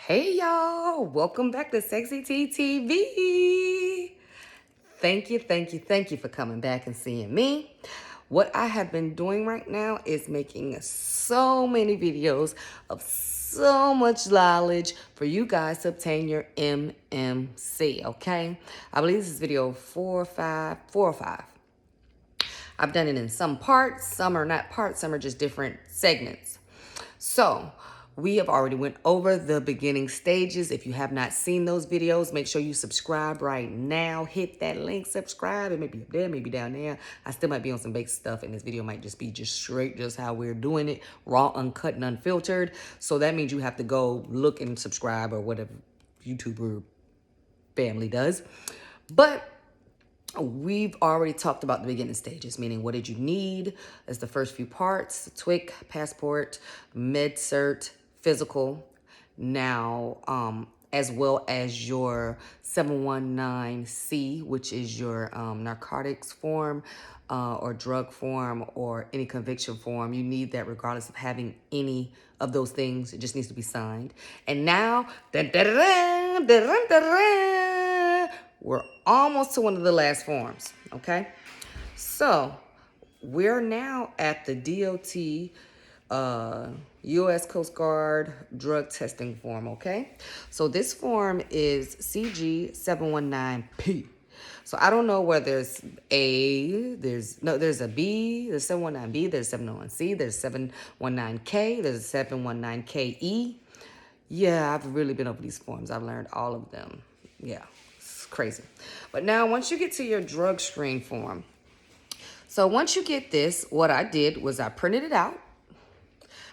Hey y'all, welcome back to Sexy T TV. Thank you for coming back and seeing me. What I have been doing right now is making so many videos of so much knowledge for you guys to obtain your MMC, okay? I believe this is video four or five. I've done it in some parts, some are not parts, some are just different segments. So we have already went over the beginning stages. If you have not seen those videos, make sure you subscribe right now. Hit that link, subscribe. It may be up there, maybe down there. I still might be on some baked stuff, and this video might just be just straight, just how we're doing it, raw, uncut, and unfiltered. So that means you have to go look and subscribe or whatever YouTuber family does. But we've already talked about the beginning stages, meaning what did you need as the first few parts: TWIC, passport, med cert, physical. Now, as well as your 719C, which is your narcotics form or drug form or any conviction form. You need that regardless of having any of those things. It just needs to be signed. And now, we're almost to one of the last forms, okay? So we're now at the DOT U.S. Coast Guard drug testing form, okay? So this form is CG719P. So I don't know where there's there's a B, there's 719B, there's 701C, there's 719K, there's 719KE. Yeah, I've really been over these forms. I've learned all of them. Yeah, it's crazy. But now once you get to your drug screen form, so once you get this, what I did was I printed it out.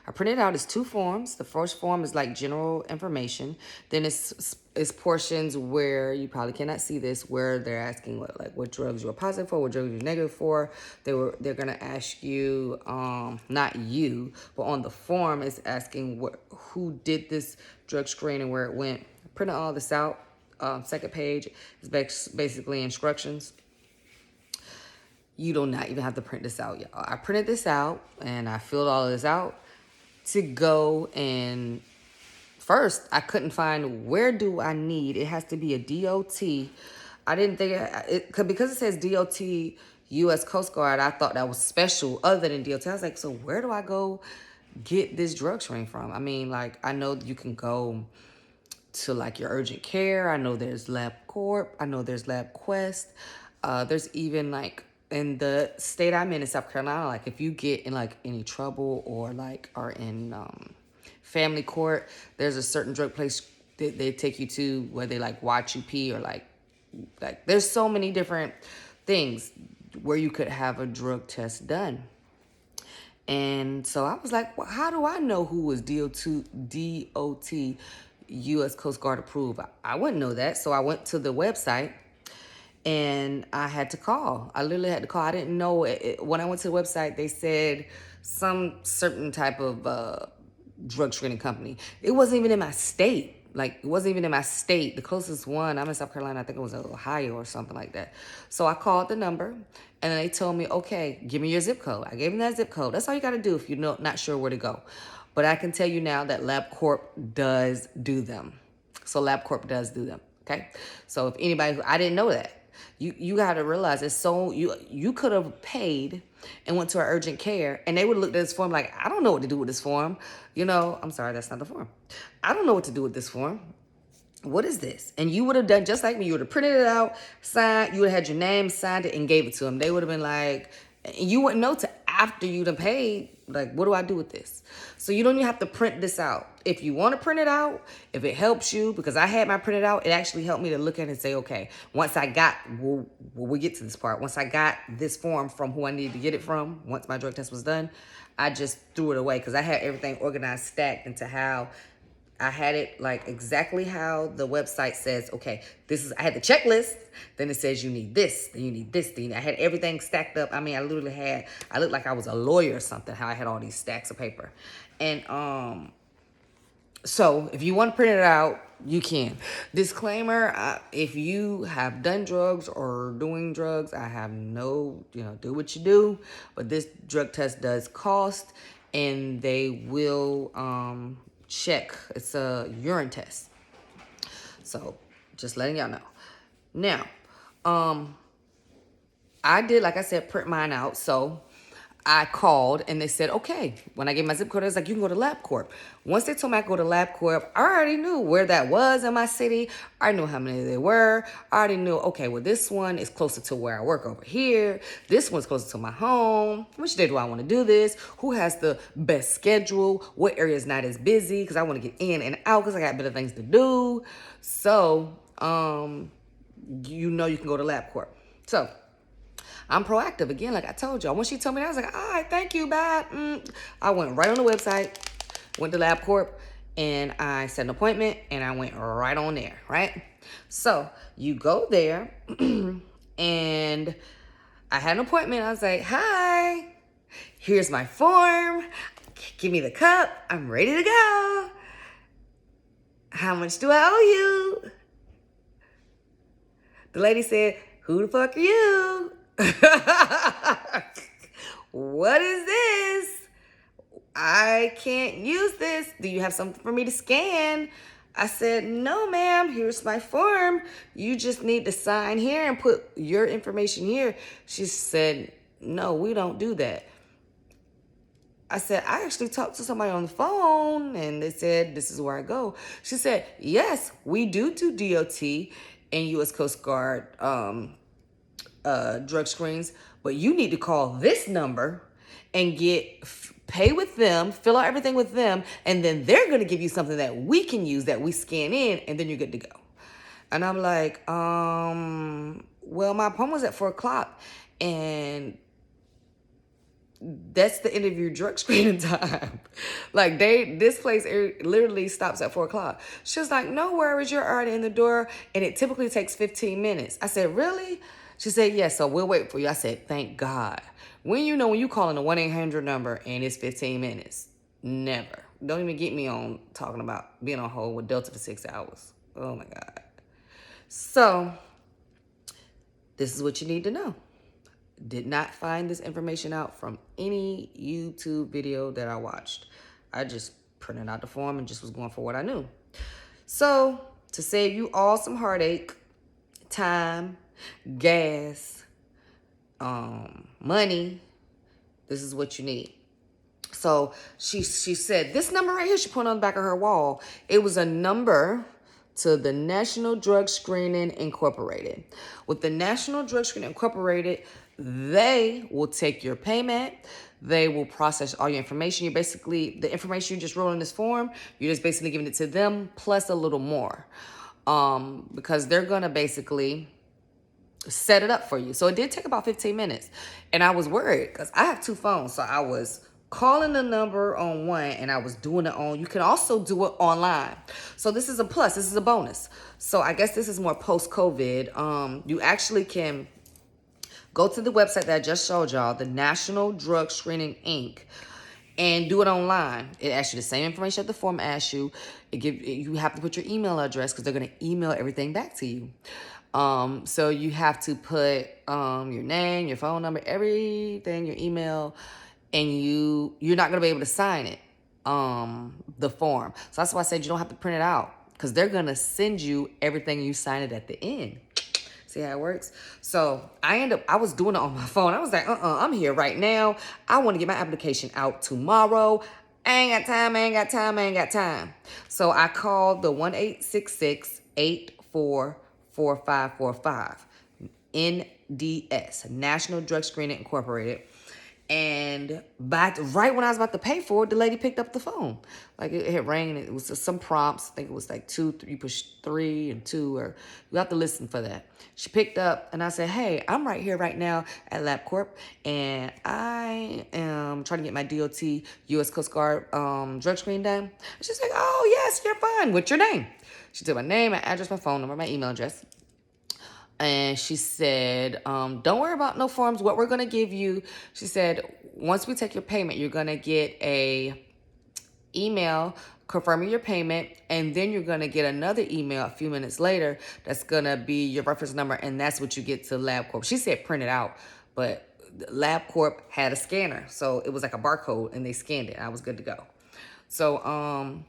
I printed it out as two forms. The first form is like general information. Then it's portions where you probably cannot see this, where they're asking what drugs you were positive for, what drugs you're negative for. They're gonna ask you, not you, but on the form it's asking who did this drug screen and where it went. I printed all this out. Second page is basically instructions. You do not even have to print this out, y'all. I printed this out and I filled all of this out to go, and first I couldn't find where do I need. It has to be a DOT. I didn't think because it says DOT U.S. Coast Guard. I thought that was special other than DOT. I was like, so where do I go get this drug screen from? I mean, like, I know you can go to like your urgent care. I know there's LabCorp. I know there's LabQuest. There's even like in the state I'm in South Carolina, like if you get in like any trouble or like are in family court, there's a certain drug place that they take you to where they like watch you pee, or like there's so many different things where you could have a drug test done. And so I was like, well, how do I know who was DOT U.S. Coast Guard approved? I wouldn't know that. So I went to the website and I had to call. I literally had to call. I didn't know. When I went to the website, they said some certain type of drug screening company. It wasn't even in my state. Like, it wasn't even in my state. The closest one, I'm in South Carolina, I think it was Ohio or something like that. So I called the number, and they told me, okay, give me your zip code. I gave them that zip code. That's all you got to do if you're not sure where to go. But I can tell you now that LabCorp does do them. So LabCorp does do them, okay? So if anybody, I didn't know that. You got to realize it's so, you could have paid and went to our urgent care and they would have looked at this form like, I don't know what to do with this form. You know, I'm sorry, that's not the form. I don't know what to do with this form. What is this? And you would have done just like me. You would have printed it out, signed, you would have had your name, signed it, and gave it to them. They would have been like, you wouldn't know till after you'd have paid, like, what do I do with this? So you don't even have to print this out. If you want to print it out, if it helps you, because I had my printed out, it actually helped me to look at it and say, okay, once I got, we'll get to this part. Once I got this form from who I needed to get it from, once my drug test was done, I just threw it away because I had everything organized, stacked into how I had it like exactly how the website says, okay, this is, I had the checklist, then it says you need this, then you need this, then I had everything stacked up. I mean, I looked like I was a lawyer or something, how I had all these stacks of paper. And so if you want to print it out, you can. Disclaimer, if you have done drugs or doing drugs, I have no, do what you do, but this drug test does cost, and they will check. It's a urine test. So just letting y'all know. Now, I did, like I said, print mine out. So I called and they said, okay. When I gave my zip code, I was like, you can go to LabCorp. Once they told me I could go to LabCorp, I already knew where that was in my city. I knew how many there were. I already knew, okay, well, this one is closer to where I work over here. This one's closer to my home. Which day do I want to do this? Who has the best schedule? What area is not as busy? Because I want to get in and out because I got better things to do. So, you know you can go to LabCorp. So, I'm proactive again, like I told y'all. When she told me that, I was like, all right, thank you, bye. I went right on the website, went to LabCorp, and I set an appointment, and I went right on there, right? So you go there, and I had an appointment. I was like, hi, here's my form. Give me the cup. I'm ready to go. How much do I owe you? The lady said, who the fuck are you? What is this? I can't use this. Do you have something for me to scan? I said, no, ma'am. Here's my form. You just need to sign here and put your information here. She said, no, we don't do that. I said, I actually talked to somebody on the phone and they said, this is where I go. She said, yes, we do DOT and U.S. Coast Guard drug screens, but you need to call this number and pay with them, fill out everything with them, and then they're going to give you something that we can use that we scan in, and then you're good to go. And I'm like, well, my appointment was at 4:00, and that's the end of your drug screening time. Like this place literally stops at 4:00. She was like, no worries, you're already in the door, and it typically takes 15 minutes. I said, really? She said, yes, so we'll wait for you. I said, thank God. When you calling a 1-800 number and it's 15 minutes, never. Don't even get me on talking about being on hold with Delta for 6 hours. Oh my God. So this is what you need to know. Did not find this information out from any YouTube video that I watched. I just printed out the form and just was going for what I knew. So to save you all some heartache, time, gas, money, this is what you need. So she said, this number right here, she put on the back of her wall. It was a number to the National Drug Screening Incorporated. With the National Drug Screening Incorporated, they will take your payment. They will process all your information. You basically, the information you just wrote on this form, you're just basically giving it to them plus a little more. Because they're going to basically set it up for you. So it did take about 15 minutes. And I was worried because I have 2 phones. So I was calling the number on one and I was doing it on, you can also do it online. So this is a plus, this is a bonus. So I guess this is more post-COVID. You actually can go to the website that I just showed y'all, the National Drug Screening Inc., and do it online. It asks you the same information that the form asks you. You have to put your email address because they're going to email everything back to you. So you have to put your name, your phone number, everything, your email, and you're not going to be able to sign it, the form. So that's why I said you don't have to print it out because they're going to send you everything you sign it at the end. See how it works? So I was doing it on my phone. I was like, I'm here right now. I want to get my application out tomorrow. I ain't got time. So I called the 1-866-844545, NDS, National Drug Screening Incorporated. And right when I was about to pay for it, the lady picked up the phone. Like it rang and it was some prompts. I think it was like 2, 3, you push 3 and 2, or you have to listen for that. She picked up and I said, hey, I'm right here right now at LabCorp and I am trying to get my DOT U.S. Coast Guard drug screen done. And she's like, oh, yes, you're fine. What's your name? She took my name, my address, my phone number, my email address. And she said, don't worry about no forms. What we're going to give you, she said, once we take your payment, you're going to get a email confirming your payment. And then you're going to get another email a few minutes later. That's going to be your reference number. And that's what you get to LabCorp. She said print it out, but LabCorp had a scanner. So it was like a barcode and they scanned it. I was good to go. So,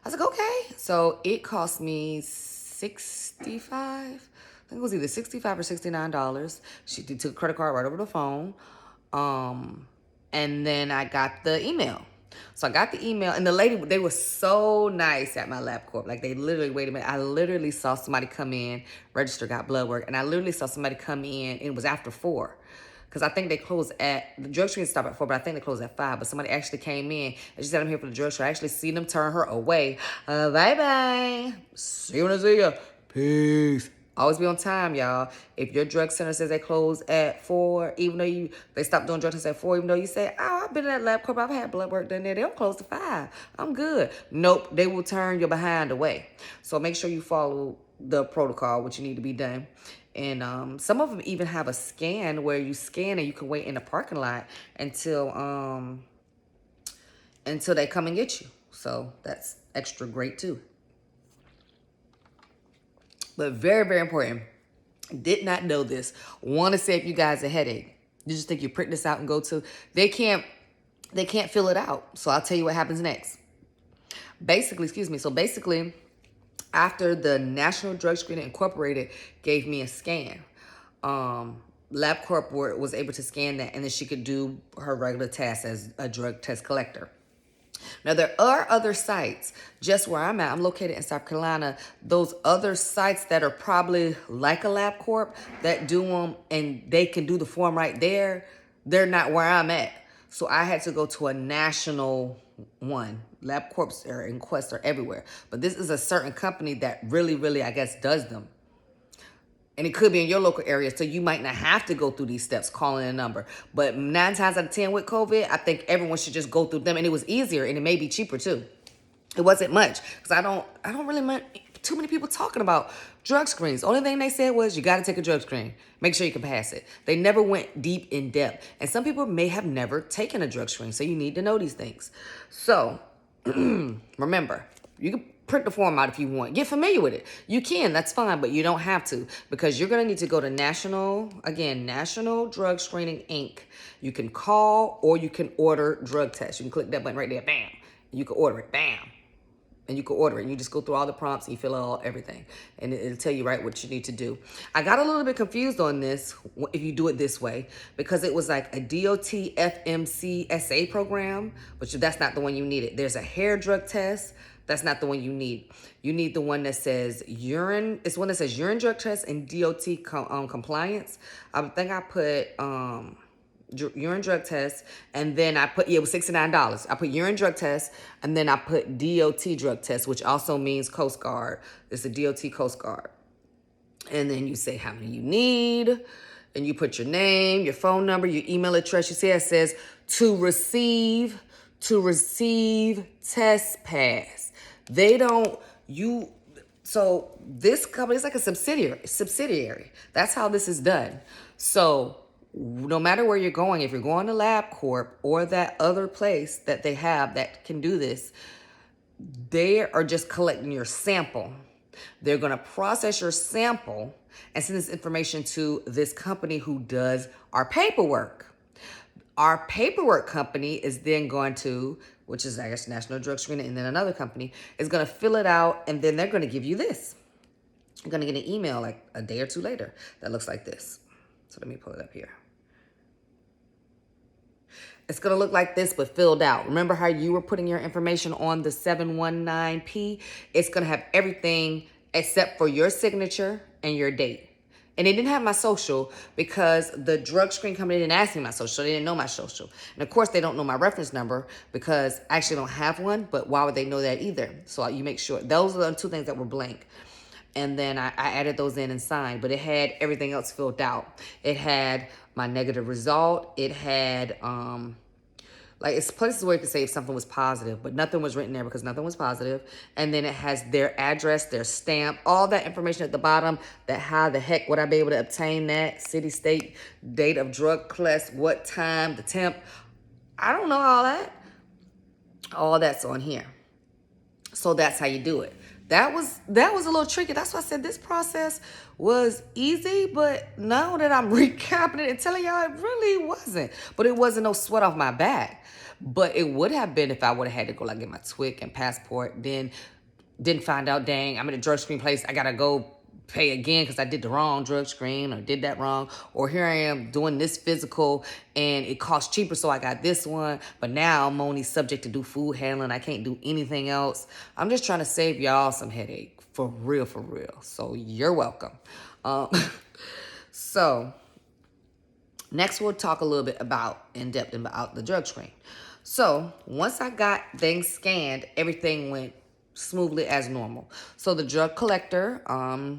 I was like, okay. So it cost me 65. I think it was either 65 or $69. She took a credit card right over the phone. And then I got the email. So I got the email, and the lady, they were so nice at my LabCorp. Like, they literally, wait a minute, I literally saw somebody come in, register, got blood work, and I literally saw somebody come in, and it was after 4. Because I think they close the drug screen stop at 4, but I think they close at 5. But somebody actually came in, and she said, I'm here for the drug screen. I actually seen them turn her away. Bye-bye. See you when I see ya. Peace. Always be on time, y'all. If your drug center says they close at 4, even though they stop doing drug tests at 4, even though you say, oh, I've been in that LabCorp, I've had blood work done there. They don't close to 5. I'm good. Nope, they will turn your behind away. So make sure you follow the protocol, what you need to be done. And some of them even have a scan where you scan and you can wait in the parking lot until they come and get you. So that's extra great too. But very, very important. Did not know this. Want to save you guys a headache. You just think you print this out and go to. They can't fill it out. So I'll tell you what happens next. Basically, So basically, after the National Drug Screening Incorporated gave me a scan, LabCorp was able to scan that, and then she could do her regular test as a drug test collector. Now, there are other sites just where I'm at. I'm located in South Carolina. Those other sites that are probably like a LabCorp that do them and they can do the form right there, they're not where I'm at. So I had to go to a national one. LabCorps or in Quest are everywhere. But this is a certain company that really, really, I guess, does them. And it could be in your local area, so you might not have to go through these steps, calling a number. But 9 times out of 10 with COVID, I think everyone should just go through them. And it was easier, and it may be cheaper too. It wasn't much, because I don't really want too many people talking about drug screens. The only thing they said was you got to take a drug screen. Make sure you can pass it. They never went deep in depth. And some people may have never taken a drug screen, so you need to know these things. So remember, you can print the form out if you want. Get familiar with it. You can, that's fine, but you don't have to, because you're going to need to go to National Drug Screening Inc. You can call or you can order drug tests. You can click that button right there, bam. You can order it, bam. And you can order it. And you just go through all the prompts and you fill out everything. And it'll tell you right what you need to do. I got a little bit confused on this if you do it this way, because it was like a DOT FMC SA program, but that's not the one you needed. There's a hair drug test. That's not the one you need. You need the one that says urine. It's one that says urine drug test and DOT compliance. I think I put urine drug test, and then I put, it was $69. I put urine drug test, and then I put DOT drug test, which also means Coast Guard. It's a DOT Coast Guard. And then you say how many you need, and you put your name, your phone number, your email address. You see it says to receive test pass. So this company is like a subsidiary. That's how this is done. So no matter where you're going, if you're going to LabCorp or that other place that they have that can do this, they are just collecting your sample. They're going to process your sample and send this information to this company who does our paperwork. Our paperwork company is then going to, which is, I guess, National Drug Screening, and then another company is going to fill it out, and then they're going to give you this. You're going to get an email like a day or two later that looks like this. So let me pull it up here. It's going to look like this, but filled out. Remember how you were putting your information on the 719P? It's going to have everything except for your signature and your date. And they didn't have my social because the drug screen company didn't ask me my social. So they didn't know my social. And of course, they don't know my reference number because I actually don't have one. But why would they know that either? So you make sure. Those are the two things that were blank. And then I added those in and signed. But it had everything else filled out. It had my negative result. It had, like, it's places where you can say if something was positive, but nothing was written there because nothing was positive. And then it has their address, their stamp, all that information at the bottom, that how the heck would I be able to obtain that? City, state, date of drug class, what time, the temp. I don't know all that. All that's on here. So that's how you do it. that was a little tricky. That's why I said this process was easy, but now that I'm recapping it and telling y'all, it really wasn't. But it wasn't no sweat off my back. But it would have been if I would have had to go like get my TWIC and passport. Then didn't find out, dang, I'm in a drug screen place. I gotta go pay again because I did the wrong drug screen or did that wrong. Or here I am doing this physical and it costs cheaper, so I got this one. But now I'm only subject to do food handling. I can't do anything else. I'm just trying to save y'all some headache. For real, for real. So you're welcome. So next we'll talk a little bit about in depth about the drug screen. So once I got things scanned, everything went smoothly as normal. So the drug collector,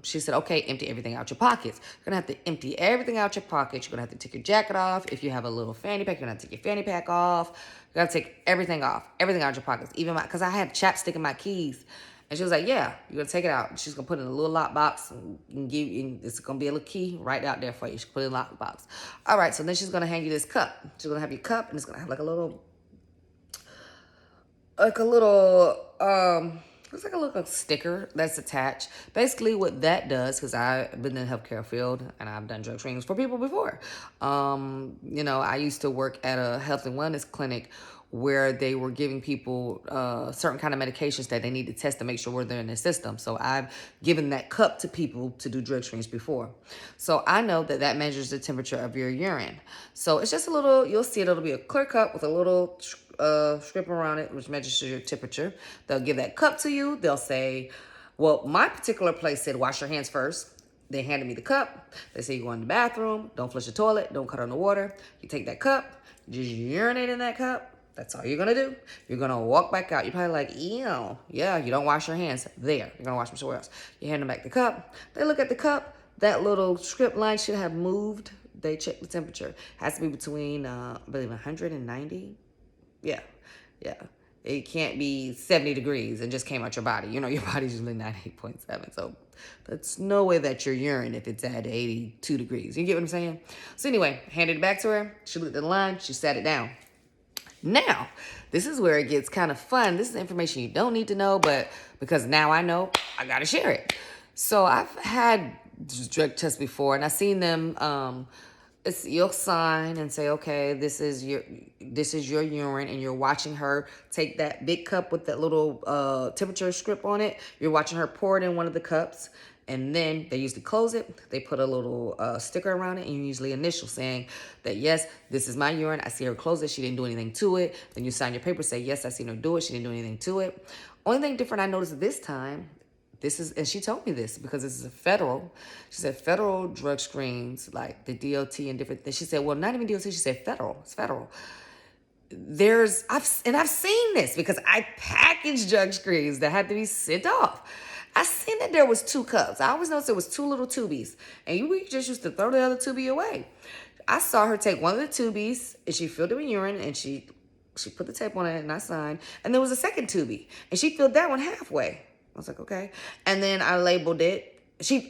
she said, okay, empty everything out your pockets. You're gonna have to empty everything out your pockets. You're gonna have to take your jacket off. If you have a little fanny pack, you're gonna have to take your fanny pack off. You gotta take everything off, everything out your pockets. Even because I had chapstick in my keys. And she was like, yeah, you're gonna take it out. She's gonna put it in a little lock box and give you, it's gonna be a little key right out there for you. She put it in a lock box. All right, so then she's gonna hand you this cup. She's gonna have your cup and it's gonna have like a little, looks like a little sticker that's attached. Basically what that does, because I've been in the healthcare field and I've done drug screenings for people before. I used to work at a health and wellness clinic where they were giving people certain kind of medications that they need to test to make sure they're in their system. So I've given that cup to people to do drug screens before. So I know that measures the temperature of your urine. So it's just a little, you'll see it'll be a clear cup with a little strip around it, which measures your temperature. They'll give that cup to you. They'll say, well, my particular place said, wash your hands first. They handed me the cup. They say you go in the bathroom, don't flush the toilet, don't cut on the water. You take that cup, just urinate in that cup. That's all you're gonna do. You're gonna walk back out. You're probably like, ew. Yeah, you don't wash your hands there. You're gonna wash them somewhere else. You hand them back the cup. They look at the cup. That little script line should have moved. They check the temperature. Has to be between, I believe, 190. Yeah. It can't be 70 degrees and just came out your body. You know, your body's usually 98.7. So that's no way that your urine if it's at 82 degrees. You get what I'm saying? So anyway, handed it back to her. She looked at the line. She sat it down. Now, this is where it gets kind of fun. This is information you don't need to know, but because now I know, I got to share it. So I've had drug tests before, and I've seen them. You'll sign and say, okay, this is your urine, and you're watching her take that big cup with that little temperature strip on it. You're watching her pour it in one of the cups. And then they usually close it. They put a little sticker around it, and you usually initial saying that, yes, this is my urine. I see her close it. She didn't do anything to it. Then you sign your paper, say, yes, I seen her do it. She didn't do anything to it. Only thing different I noticed this time, and she told me this because this is a federal. She said federal drug screens, like the DOT and different things. She said, well, not even DOT. She said federal. It's federal. I've seen this because I packaged drug screens that had to be sent off. I seen that there was 2 cups. I always noticed there was 2 little tubies. And we just used to throw the other tubie away. I saw her take one of the tubies and she filled it with urine and she put the tape on it and I signed. And there was a second tubie and she filled that one halfway. I was like, okay. And then I labeled it. She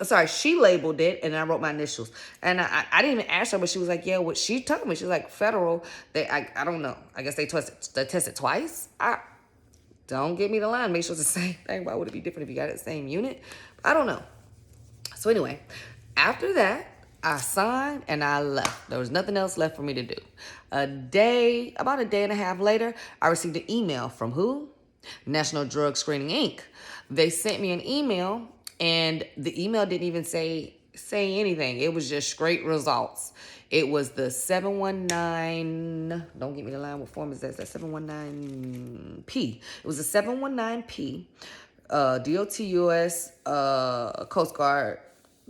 labeled it and I wrote my initials. And I didn't even ask her, but she was like, yeah, what she told me. She was like, federal. I don't know. I guess they tested twice. Don't get me the line. Make sure it's the same thing. Why would it be different if you got it the same unit? I don't know. So anyway, after that, I signed and I left. There was nothing else left for me to do. About a day and a half later, I received an email from who? National Drug Screening, Inc. They sent me an email and the email didn't even say anything. It was just straight results. It was the 719, don't get me the line, what form is that? That 719P. It was a 719P, DOT US Coast Guard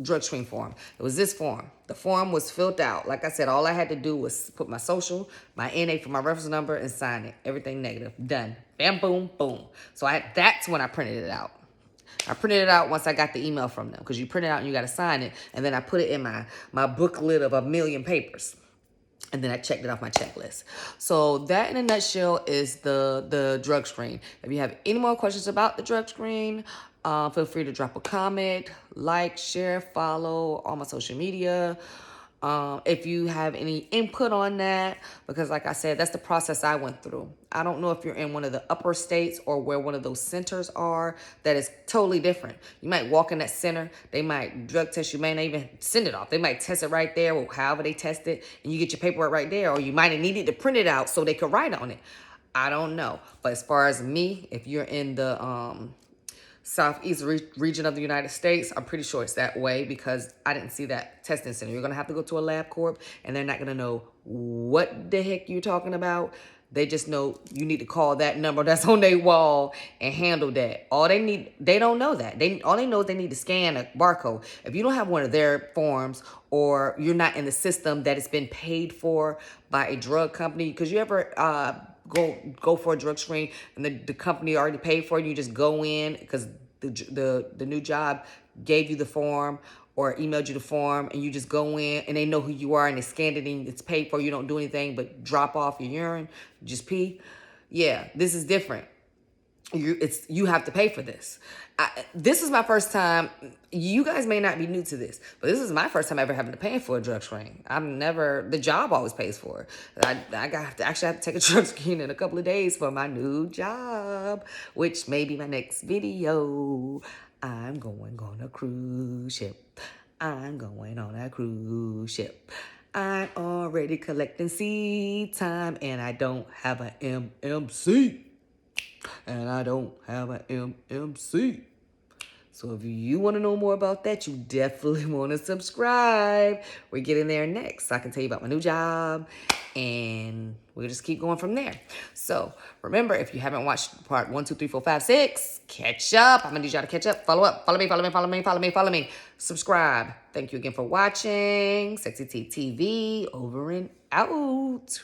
drug screen form. It was this form. The form was filled out. Like I said, all I had to do was put my social, my NA for my reference number, and sign it. Everything negative. Done. Bam, boom, boom. So that's when I printed it out. I printed it out once I got the email from them because you print it out and you got to sign it. And then I put it in my booklet of 1,000,000 papers. And then I checked it off my checklist. So that in a nutshell is the drug screen. If you have any more questions about the drug screen, feel free to drop a comment, like, share, follow all my social media. If you have any input on that, because like I said, that's the process I went through. I don't know if you're in one of the upper states or where one of those centers are. That is totally different. You might walk in that center. They might drug test you. May not even send it off. They might test it right there, or however they test it, and you get your paperwork right there. Or you might have needed to print it out so they could write on it. I don't know. But as far as me, if you're in the southeast region of the United States, I'm pretty sure it's that way, because I didn't see that testing center. You're going to have to go to a LabCorp, and they're not going to know what the heck you're talking about. They just know you need to call that number that's on their wall and handle that. All they need, they don't know that. All they know is they need to scan a barcode. If you don't have one of their forms, or you're not in the system that it's been paid for by a drug company, because you ever go for a drug screen and the company already paid for it, you just go in because the new job gave you the form or emailed you the form, and you just go in and they know who you are and they scanned it and it's paid for. You don't do anything but drop off your urine, just pee. Yeah, this is different. You have to pay for this. This is my first time. You guys may not be new to this, but this is my first time ever having to pay for a drug screen. The job always pays for it. I actually have to take a drug screen in a couple of days for my new job, which may be my next video. I'm going on a cruise ship. I'm going on a cruise ship. I'm already collecting seed time, and I don't have an MMC. And I don't have an MMC. So if you want to know more about that, you definitely want to subscribe. We're getting there next. I can tell you about my new job, and we'll just keep going from there. So remember, if you haven't watched part 1, 2, 3, 4, 5, 6, catch up. I'm going to need y'all to catch up. Follow up. Follow me, follow me, follow me, follow me, follow me. Subscribe. Thank you again for watching. Sexy T TV, over and out.